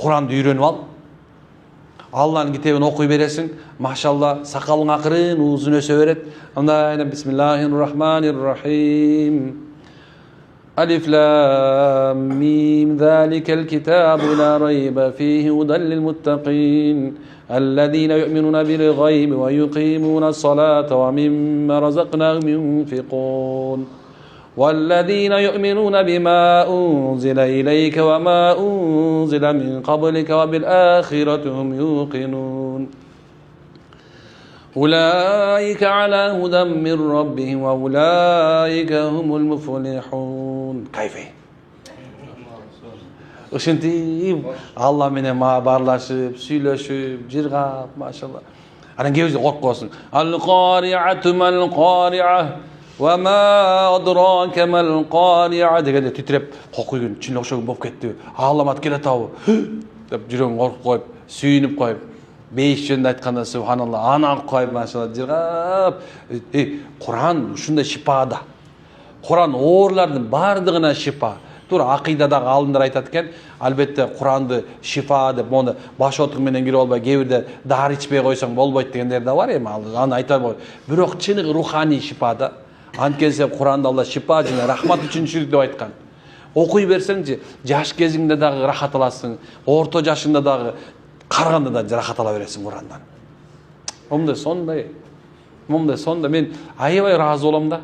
Kur'an'ды үйреніп al. Allah'ın kitabını okuy beresin. Maşallah sakalın akırın uzun öse beret. Ondan Bismillahirrahmanirrahim. Alif lam mim zalikel kitabu la rayba fihi hudan lil muttaqin. Ellezine yu'minuna bil gaybi ve yuqimuna salata ve mimma razaqnahum yunfiqun. والذين يؤمنون بما أنزل إليك وما أنزل من قبلك وبالآخرة هم يوقنون أولئك على هدى من ربهم وأولئك هم المفلحون كيف ошентип Алла менен барлашып, сүйлөшүп, жыргап, машалла. Анан кээ бирде коркуп каласың. Ал-Qaри'ату мал-Qaри'а ва ма адраака мал-Qaри'а дегенде титреп, кокуйгун, чын окшогон болуп кетти. Алламат келатабы? деп жүрөгүң коркуп коюп, сүйүнүп коюп, 5 жөнүндө айтканда субханалла, анан коюп, машалла, жыргап. Кур'ан ушундай шипада. Кур'ан оорулардын бардыгына шипа. Тура акыйдадагы алымдар айтат экен, албетте Куранды шифа деп, мону баш отур менен кирип албай, кээ бирде дары ичпей койсоң болбойт дегендер да бар эми, аны айта албайм. Бирок чыныгы руханий шифа да. Анткенсе Куранды Алла шифа жана рахмат үчүн түшүрдү деп айткан. Окуй берсеңчи, жаш кезиңде дагы рахат аласың, орто жашыңда дагы, карганда да рахат ала бересиң Курандан. Момундай сонда мен аябай ыраазы болом да.